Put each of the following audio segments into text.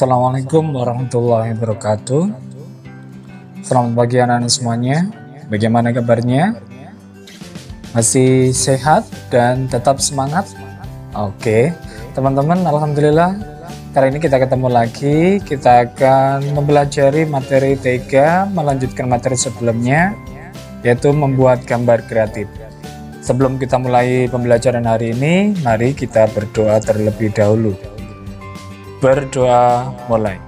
Assalamualaikum warahmatullahi wabarakatuh. Selamat pagi anak-anak semuanya. Bagaimana kabarnya? Masih sehat dan tetap semangat? Oke, teman-teman, alhamdulillah kali ini kita ketemu lagi. Kita akan mempelajari materi 3, melanjutkan materi sebelumnya, yaitu membuat gambar kreatif. Sebelum kita mulai pembelajaran hari ini, mari kita berdoa terlebih dahulu. Berdoa mulai.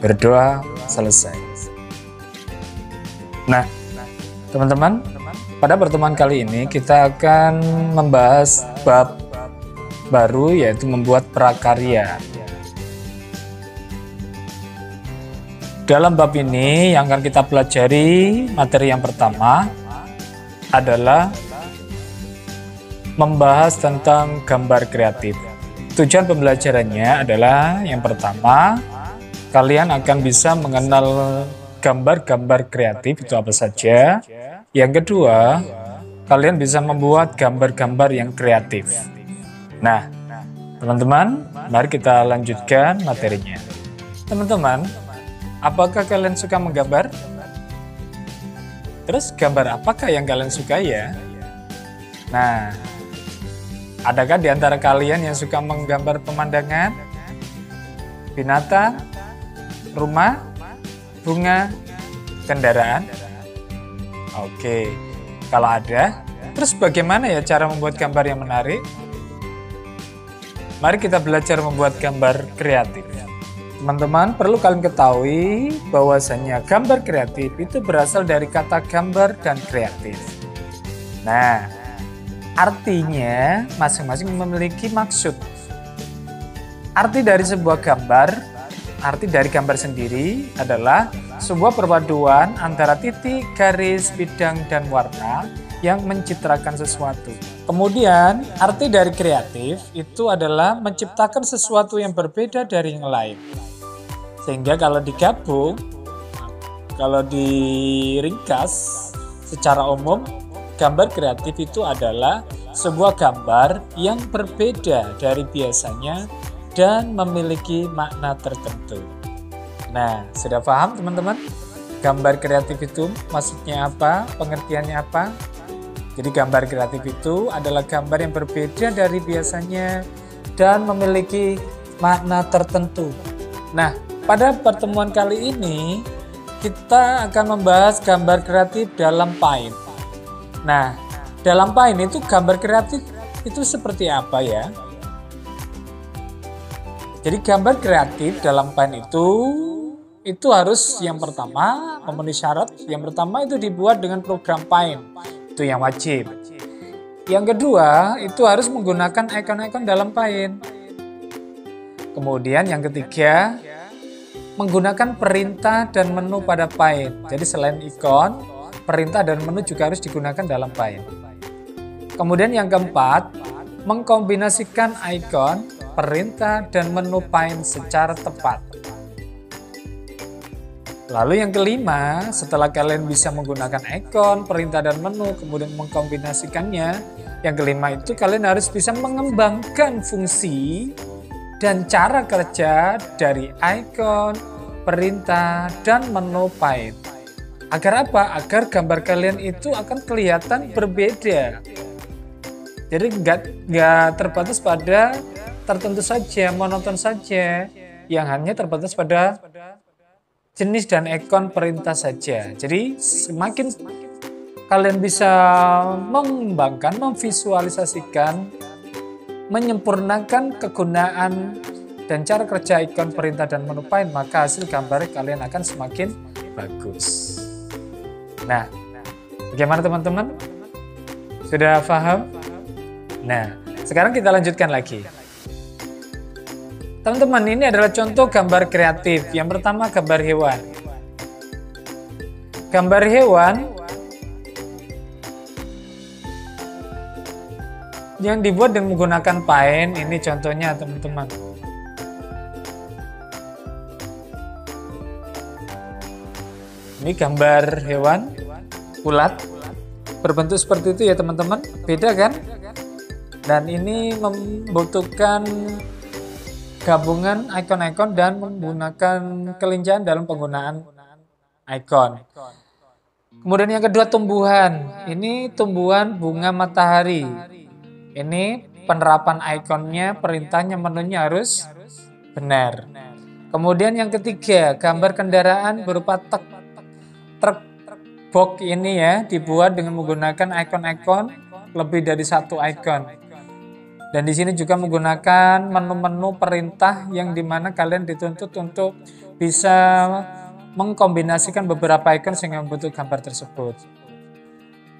Berdoa selesai. Nah, teman-teman, pada pertemuan kali ini kita akan membahas bab baru, yaitu membuat prakarya. Dalam bab ini yang akan kita pelajari, materi yang pertama adalah membahas tentang gambar kreatif. Tujuan pembelajarannya adalah yang pertama, kalian akan bisa mengenal gambar-gambar kreatif itu apa saja. Yang kedua, kalian bisa membuat gambar-gambar yang kreatif. Nah, teman-teman, mari kita lanjutkan materinya. Teman-teman, apakah kalian suka menggambar? Terus gambar apakah yang kalian suka ya? Nah, adakah di antara kalian yang suka menggambar pemandangan, binatang, rumah, bunga, kendaraan? Oke, kalau ada, terus bagaimana ya cara membuat gambar yang menarik? Mari kita belajar membuat gambar kreatif. Teman-teman, perlu kalian ketahui bahwasannya gambar kreatif itu berasal dari kata gambar dan kreatif. Nah, artinya masing-masing memiliki maksud. Arti dari sebuah gambar, arti dari gambar sendiri adalah sebuah perpaduan antara titik, garis, bidang, dan warna yang mencitrakan sesuatu. Kemudian, arti dari kreatif itu adalah menciptakan sesuatu yang berbeda dari yang lain. Sehingga kalau digabung, kalau diringkas secara umum, gambar kreatif itu adalah sebuah gambar yang berbeda dari biasanya dan memiliki makna tertentu. Nah, sudah paham teman-teman? Gambar kreatif itu maksudnya apa? Pengertiannya apa? Jadi gambar kreatif itu adalah gambar yang berbeda dari biasanya dan memiliki makna tertentu. Nah, pada pertemuan kali ini kita akan membahas gambar kreatif dalam Paint. Nah, dalam Paint itu gambar kreatif itu seperti apa ya? Jadi gambar kreatif dalam Paint itu harus yang pertama memenuhi syarat. Yang pertama itu dibuat dengan program Paint. Itu yang wajib. Yang kedua itu harus menggunakan ikon-ikon dalam Paint. Kemudian yang ketiga menggunakan perintah dan menu pada Paint. Jadi selain ikon, perintah dan menu juga harus digunakan dalam Paint. Kemudian yang keempat, mengkombinasikan ikon, perintah, dan menu Paint secara tepat. Lalu yang kelima, setelah kalian bisa menggunakan ikon, perintah, dan menu, kemudian mengkombinasikannya, yang kelima itu kalian harus bisa mengembangkan fungsi dan cara kerja dari ikon, perintah, dan menu Paint. Agar apa? Agar gambar kalian itu akan kelihatan berbeda. Jadi nggak terbatas pada tertentu saja, monoton saja, yang hanya terbatas pada jenis dan ikon perintah saja. Jadi semakin kalian bisa mengembangkan, memvisualisasikan, menyempurnakan kegunaan dan cara kerja ikon, perintah, dan menu Paint, maka hasil gambar kalian akan semakin bagus. Nah, bagaimana teman-teman? Sudah paham? Nah, sekarang kita lanjutkan lagi. Teman-teman, ini adalah contoh gambar kreatif. Yang pertama, gambar hewan. Gambar hewan yang dibuat dengan menggunakan Paint, ini contohnya teman-teman. Ini gambar hewan ulat berbentuk seperti itu ya teman-teman. Beda kan? Dan ini membutuhkan gabungan ikon-ikon dan menggunakan kelincahan dalam penggunaan ikon. Kemudian yang kedua tumbuhan. Ini tumbuhan bunga matahari. Ini penerapan ikonnya, perintahnya, menunya harus benar. Kemudian yang ketiga, gambar kendaraan berupa truk box ini ya, dibuat dengan menggunakan ikon-ikon lebih dari satu ikon. Dan di sini juga menggunakan menu-menu perintah yang dimana kalian dituntut untuk bisa mengkombinasikan beberapa ikon sehingga membentuk gambar tersebut.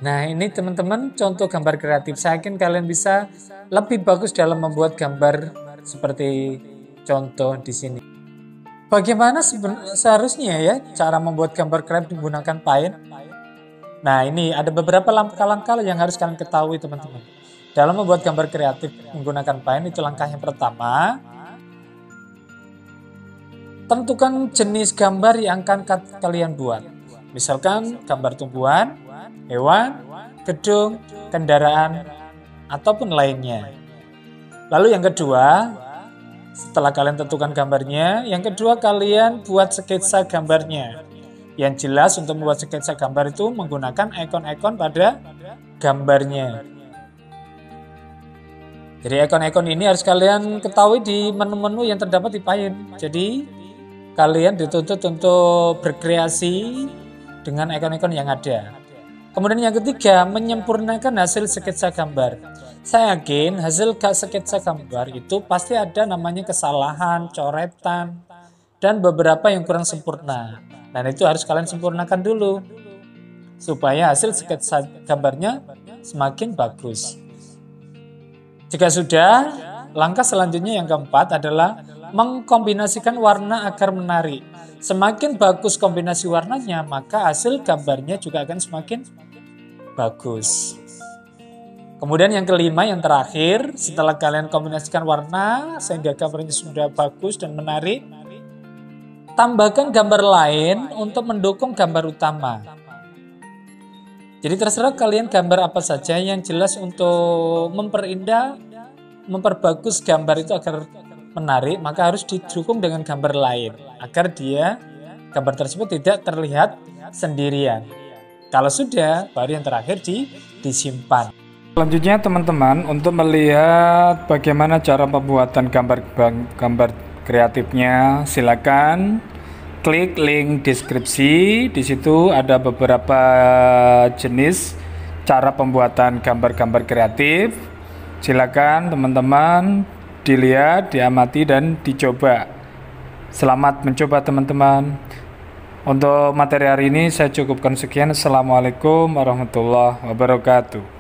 Nah, ini teman-teman contoh gambar kreatif. Saya yakin kalian bisa lebih bagus dalam membuat gambar seperti contoh di sini. Bagaimana seharusnya ya cara membuat gambar kreatif menggunakan Paint? Nah, ini ada beberapa langkah-langkah yang harus kalian ketahui teman-teman. Dalam membuat gambar kreatif menggunakan Paint, itu langkah yang pertama. Tentukan jenis gambar yang akan kalian buat. Misalkan gambar tumbuhan, hewan, gedung, kendaraan, ataupun lainnya. Lalu yang kedua, setelah kalian tentukan gambarnya, yang kedua kalian buat sketsa gambarnya. Yang jelas untuk membuat sketsa gambar itu menggunakan ikon-ikon pada gambarnya. Jadi ikon-ikon ini harus kalian ketahui di menu-menu yang terdapat di Paint. Jadi kalian dituntut untuk berkreasi dengan ikon-ikon yang ada. Kemudian yang ketiga, menyempurnakan hasil sketsa gambar. Saya yakin hasil sketsa gambar itu pasti ada namanya kesalahan, coretan, dan beberapa yang kurang sempurna. Dan itu harus kalian sempurnakan dulu, supaya hasil sketsa gambarnya semakin bagus. Jika sudah, langkah selanjutnya yang keempat adalah mengkombinasikan warna agar menarik. Semakin bagus kombinasi warnanya, maka hasil gambarnya juga akan semakin bagus. Kemudian yang kelima, yang terakhir, setelah kalian kombinasikan warna sehingga gambarnya sudah bagus dan menarik, tambahkan gambar lain untuk mendukung gambar utama. Jadi terserah kalian gambar apa saja yang jelas untuk memperindah, memperbagus gambar itu agar menarik, maka harus didukung dengan gambar lain agar gambar tersebut tidak terlihat sendirian. Kalau sudah, baru yang terakhir disimpan. Selanjutnya teman-teman, untuk melihat bagaimana cara pembuatan gambar kreatifnya, silakan klik link deskripsi. Di situ ada beberapa jenis cara pembuatan gambar-gambar kreatif. Silakan teman-teman dilihat, diamati, dan dicoba. Selamat mencoba teman-teman. Untuk materi hari ini saya cukupkan sekian. Assalamualaikum warahmatullahi wabarakatuh.